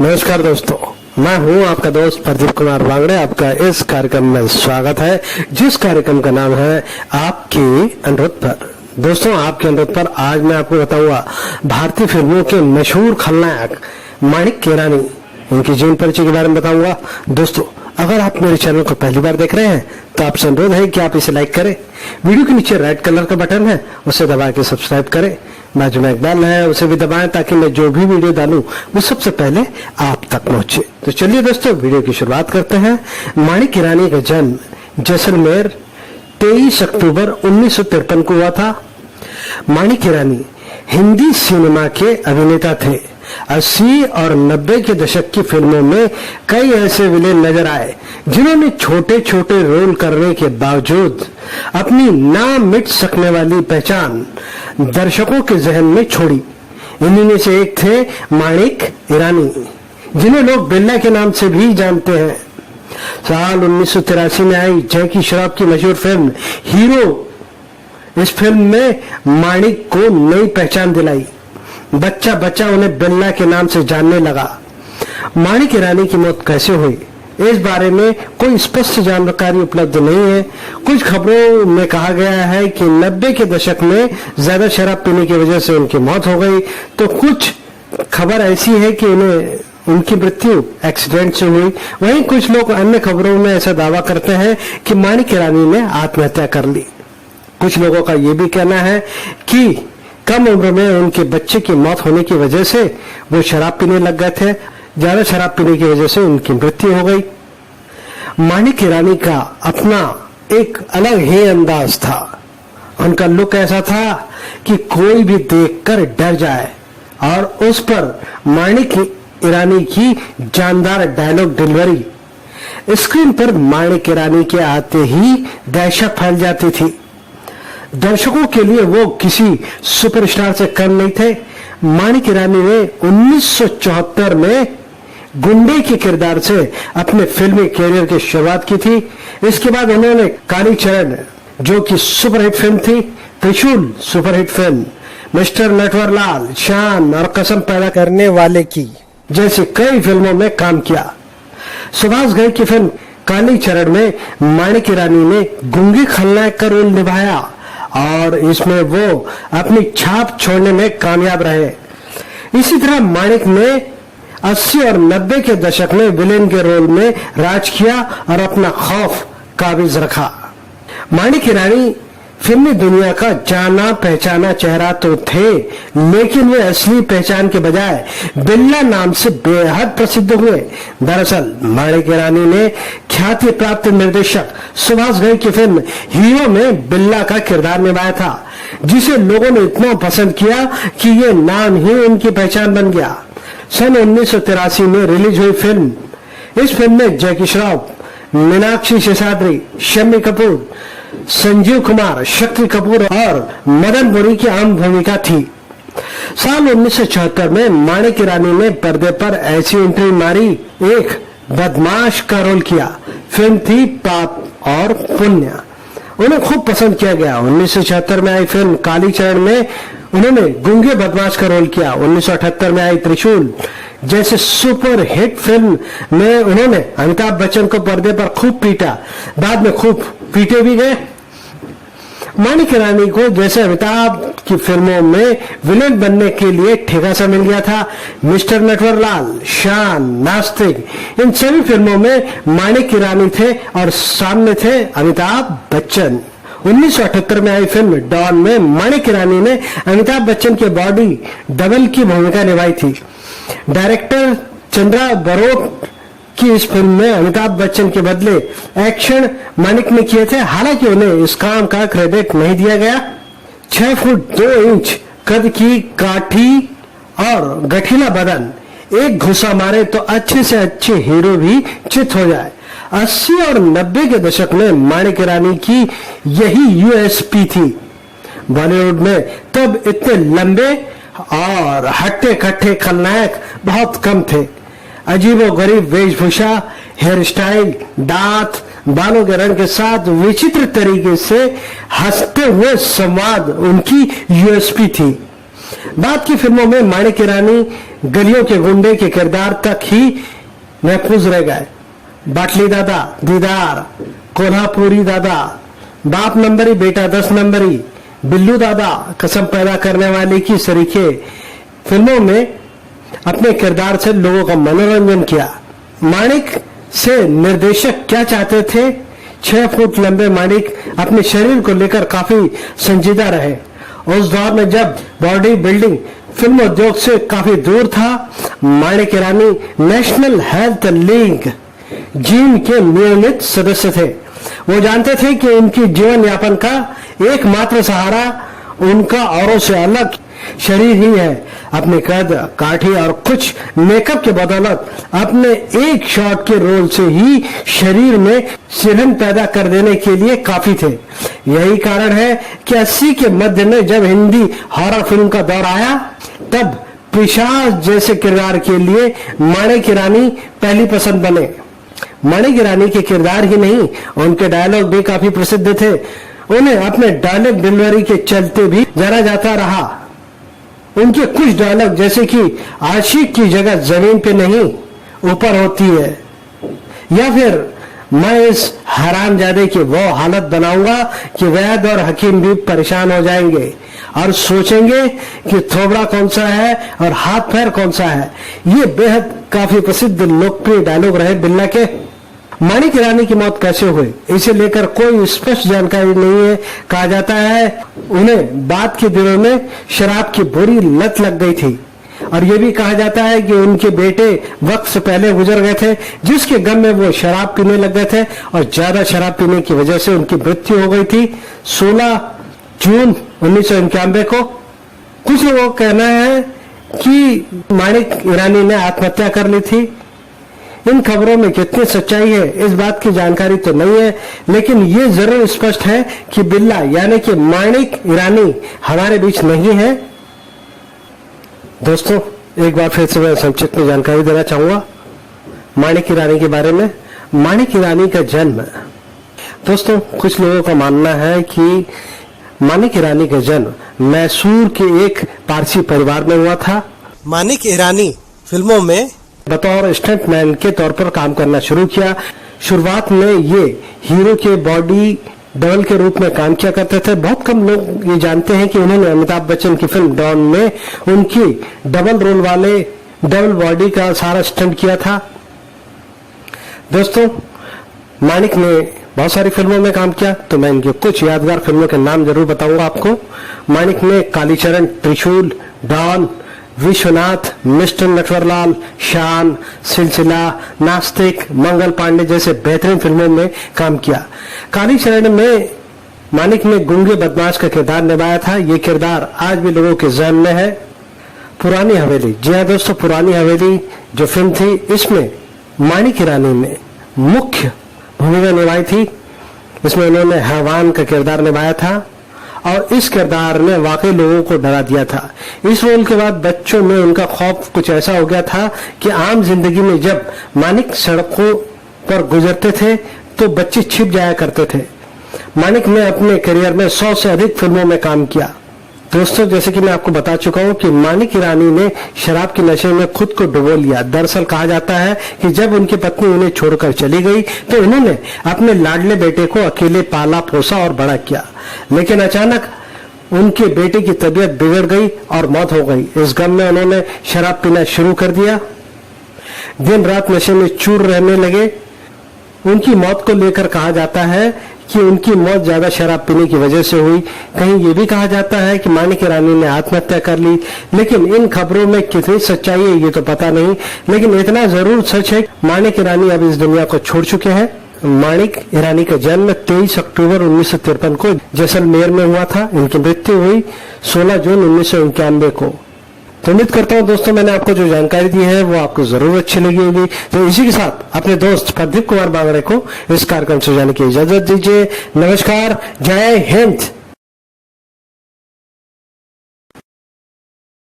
नमस्कार दोस्तों, मैं हूं आपका दोस्त प्रदीप कुमार वांगड़े। आपका इस कार्यक्रम में स्वागत है, जिस कार्यक्रम का नाम है आपके अनुरोध पर। दोस्तों, आपके अनुरोध पर आज मैं आपको बताऊंगा भारतीय फिल्मों के मशहूर खलनायक माणिक किरानी, उनकी जीवन परिचय के बारे में बताऊंगा। दोस्तों, अगर आप मेरे चैनल को पहली बार देख रहे हैं तो आपसे अनुरोध है कि आप इसे लाइक करें। वीडियो के नीचे रेड कलर का बटन है, उसे दबा के सब्सक्राइब करें। बाजू में एक बेल है, उसे भी दबाएं ताकि मैं जो भी वीडियो डालूं वो सबसे पहले आप तक पहुंचे। तो चलिए दोस्तों, वीडियो की शुरुआत करते हैं। माणिक किरानी का जन्म जैसलमेर 23 अक्टूबर 1953 को हुआ था। माणिक किरानी हिंदी सिनेमा के अभिनेता थे। 80 और 90 के दशक की फिल्मों में कई ऐसे विलेन नजर आए जिन्होंने छोटे छोटे रोल करने के बावजूद अपनी ना मिट सकने वाली पहचान दर्शकों के जहन में छोड़ी। इन्हीं में से एक थे माणिक ईरानी, जिन्हें लोग बिल्ला के नाम से भी जानते हैं। साल 1983 में आई जैकी श्रॉफ की मशहूर फिल्म हीरो, इस फिल्म में माणिक को नई पहचान दिलाई। बच्चा बच्चा उन्हें बिल्ला के नाम से जानने लगा। माणिक ईरानी की मौत कैसे हुई, इस बारे में कोई स्पष्ट जानकारी उपलब्ध नहीं है। कुछ खबरों में कहा गया है कि 90 के दशक में ज्यादा शराब पीने की वजह से उनकी मौत हो गई, तो कुछ खबर ऐसी है कि उनकी मृत्यु एक्सीडेंट से हुई। वहीं कुछ लोग अन्य खबरों में ऐसा दावा करते हैं कि माणिक ईरानी ने आत्महत्या कर ली। कुछ लोगों का यह भी कहना है कि कम उम्र में उनके बच्चे की मौत होने की वजह से वो शराब पीने लग गए थे। ज्यादा शराब पीने की वजह से उनकी मृत्यु हो गई। माणिक ईरानी का अपना एक अलग ही अंदाज था। उनका लुक ऐसा था कि कोई भी देखकर डर जाए, और उस पर माणिक ईरानी की जानदार डायलॉग डिलीवरी। स्क्रीन पर माणिक ईरानी के आते ही दहशत फैल जाती थी। दर्शकों के लिए वो किसी सुपरस्टार से कम नहीं थे। माणिक ईरानी ने 1974 में गुंडे के किरदार से अपने फिल्मी कैरियर की शुरुआत की थी। इसके बाद उन्होंने कालीचरण, जो कि सुपरहिट फिल्म थी, त्रिशूल सुपरहिट फिल्म, मिस्टर नटवरलाल, शान और कसम पैदा करने वाले की जैसी कई फिल्मों में काम किया। सुभाष घई की फिल्म कालीचरण में माणिक ईरानी ने गूंगे खलनायक का रोल निभाया और इसमें वो अपनी छाप छोड़ने में कामयाब रहे। इसी तरह माणिक ने 80 और 90 के दशक में विलेन के रोल में राज किया और अपना खौफ काबिज रखा। माणिक ईरानी फिल्मी दुनिया का जाना पहचाना चेहरा तो थे, लेकिन वे असली पहचान के बजाय बिल्ला नाम से बेहद प्रसिद्ध हुए। दरअसल माणिक ईरानी ने ख्याति प्राप्त निर्देशक सुभाष घई की फिल्म हीरो में बिल्ला का किरदार निभाया था, जिसे लोगों ने इतना पसंद किया कि ये नाम ही उनकी पहचान बन गया। सन 1983 में रिलीज हुई फिल्म, इस फिल्म में जैकी श्रॉफ, मीनाक्षी शेषाद्री, शम्मी कपूर, संजीव कुमार, शक्ति कपूर और मदन पुरी की अहम भूमिका थी। साल 1974 में माणिक ईरानी ने पर्दे पर ऐसी एंट्री मारी, एक बदमाश का रोल किया। फिल्म थी पाप और पुण्य। उन्हें खूब पसंद किया गया। 1976 में आई फिल्म कालीचरण में उन्होंने गूंगे बदमाश का रोल किया। 1978 में आई त्रिशूल जैसे सुपर हिट फिल्म में उन्होंने अमिताभ बच्चन को पर्दे पर खूब पीटा, बाद में खूब पीटे भी गए। माणिक ईरानी को जैसे अमिताभ की फिल्मों में विलेन बनने के लिए ठेका सा मिल गया था। मिस्टर नटवरलाल, शान, नास्तिक, इन सभी फिल्मों में माणिक ईरानी थे और सामने थे अमिताभ बच्चन। 1978 में आई फिल्म डॉन में माणिक ईरानी ने अमिताभ बच्चन के बॉडी डबल की भूमिका निभाई थी। डायरेक्टर चंद्रा बरोट की इस फिल्म में अमिताभ बच्चन के बदले एक्शन माणिक ने किए थे, हालांकि उन्हें इस काम का क्रेडिट नहीं दिया गया। 6 फुट 2 इंच कद की काठी और गठीला बदन, एक घुसा मारे तो अच्छे से अच्छे हीरो भी चित हो जाए। 80 और 90 के दशक में माणिक ईरानी की यही यूएसपी थी। बॉलीवुड में तब इतने लंबे और हट्टे कट्टे खलनायक बहुत कम थे। अजीबोगरीब वेशभूषा, हेयर स्टाइल, दांत, बालों के रंग के साथ विचित्र तरीके से हंसते हुए संवाद उनकी यूएसपी थी। बाद की फिल्मों में माणिक ईरानी गलियों के गुंडे के किरदार तक ही महफूज रह गए। बाटली दादा, दीदार, कोल्हापुरी दादा, बाप नंबरी बेटा 10 नंबरी, बिल्लू दादा, कसम पैदा करने वाले की सरीखे फिल्मों में अपने किरदार से लोगों का मनोरंजन किया। माणिक से निर्देशक क्या चाहते थे? 6 फुट लंबे माणिक अपने शरीर को लेकर काफी संजीदा रहे। उस दौर में जब बॉडी बिल्डिंग फिल्म उद्योग से काफी दूर था, माणिक ईरानी नेशनल हेल्थ लीग जिम के नियमित सदस्य थे। वो जानते थे कि उनकी जीवन यापन का एकमात्र सहारा उनका औरों से अलग शरीर ही है। अपने कद, काठी और कुछ मेकअप के बदौलत अपने एक शॉट के रोल से ही शरीर में सिरहन पैदा कर देने के लिए काफी थे। यही कारण है कि 80 के मध्य में जब हिंदी हॉरर फिल्म का दौर आया, तब पिशाच जैसे किरदार के लिए माणिक ईरानी पहली पसंद बने। माणिक ईरानी के किरदार ही नहीं, उनके डायलॉग भी काफी प्रसिद्ध थे। उन्हें अपने डायलॉग डिलीवरी के चलते भी जाना जाता रहा। उनके कुछ डायलॉग जैसे कि आशिक की जगह जमीन पे नहीं ऊपर होती है, या फिर मैं इस हरामजादे की वो हालत बनाऊंगा कि वैद और हकीम भी परेशान हो जाएंगे और सोचेंगे कि थोबड़ा कौन सा है और हाथ पैर कौन सा है। ये बेहद काफी प्रसिद्ध लोकप्रिय डायलॉग रहे बिल्ला के। माणिक ईरानी की मौत कैसे हुई, इसे लेकर कोई स्पष्ट जानकारी नहीं है। कहा जाता है उन्हें बाद के दिनों में शराब की बुरी लत लग गई थी, और यह भी कहा जाता है कि उनके बेटे वक्त से पहले गुजर गए थे, जिसके गम में वो शराब पीने लग गए थे और ज्यादा शराब पीने की वजह से उनकी मृत्यु हो गई थी 16 जून 1991 को। कुछ लोगों का कहना है कि माणिक ईरानी ने आत्महत्या कर ली थी। इन खबरों में कितनी सच्चाई है इस बात की जानकारी तो नहीं है, लेकिन ये जरूर स्पष्ट है कि बिल्ला यानी कि माणिक ईरानी हमारे बीच नहीं है। दोस्तों, एक बार फिर से मैं संक्षिप्त में जानकारी देना चाहूंगा माणिक ईरानी के बारे में। माणिक ईरानी का जन्म, दोस्तों कुछ लोगों का मानना है कि माणिक ईरानी का जन्म मैसूर के एक पारसी परिवार में हुआ था। माणिक ईरानी फिल्मों में बतौर स्टंटमैन के तौर पर काम करना शुरू किया। शुरुआत में ये हीरो के बॉडी डबल के रूप में काम किया करते थे। बहुत कम लोग ये जानते हैं कि उन्होंने अमिताभ बच्चन की फिल्म डॉन में उनकी डबल रोल वाले डबल बॉडी का सारा स्टंट किया था। दोस्तों, माणिक ने बहुत सारी फिल्मों में काम किया, तो मैं इनके कुछ यादगार फिल्मों के नाम जरूर बताऊंगा आपको। माणिक ने कालीचरण, त्रिशूल, डॉन, विश्वनाथ, मिस्टर नटवरलाल, शान, सिलसिला, नास्तिक, मंगल पांडे जैसे बेहतरीन फिल्मों में काम किया। कालीचरण में माणिक ने गूंगे बदमाश का किरदार निभाया था। ये किरदार आज भी लोगों के ज़हन में है। पुरानी हवेली, जी हाँ दोस्तों, पुरानी हवेली जो फिल्म थी, इसमें माणिक ईरानी ने मुख्य भूमिका निभाई थी। इसमें उन्होंने हैवान का किरदार निभाया था और इस किरदार ने वाकई लोगों को डरा दिया था। इस रोल के बाद बच्चों में उनका खौफ कुछ ऐसा हो गया था कि आम जिंदगी में जब माणिक सड़कों पर गुजरते थे तो बच्चे छिप जाया करते थे। माणिक ने अपने करियर में 100 से अधिक फिल्मों में काम किया। दोस्तों, जैसे कि मैं आपको बता चुका हूं कि माणिक ईरानी ने शराब के नशे में खुद को डुबो लिया। दरअसल कहा जाता है कि जब उनकी पत्नी उन्हें छोड़कर चली गई तो इन्होंने अपने लाडले बेटे को अकेले पाला पोसा और बड़ा किया, लेकिन अचानक उनके बेटे की तबीयत बिगड़ गई और मौत हो गई। इस गम में उन्होंने शराब पीना शुरू कर दिया, दिन रात नशे में चूर रहने लगे। उनकी मौत को लेकर कहा जाता है कि उनकी मौत ज्यादा शराब पीने की वजह से हुई। कहीं ये भी कहा जाता है कि माणिक ईरानी ने आत्महत्या कर ली, लेकिन इन खबरों में कितनी सच्चाई है ये तो पता नहीं। लेकिन इतना जरूर सच है, माणिक ईरानी अब इस दुनिया को छोड़ चुके हैं। माणिक ईरानी का जन्म 23 अक्टूबर 1953 को जैसलमेर में हुआ था। इनकी मृत्यु हुई 16 जून 1991 को। तो उम्मीद करता हूं दोस्तों, मैंने आपको जो जानकारी दी है वो आपको जरूर अच्छी लगी होगी। तो इसी के साथ अपने दोस्त प्रदीप कुमार बांगड़े को इस कार्यक्रम से जाने की इजाजत दीजिए। नमस्कार, जय हिंद।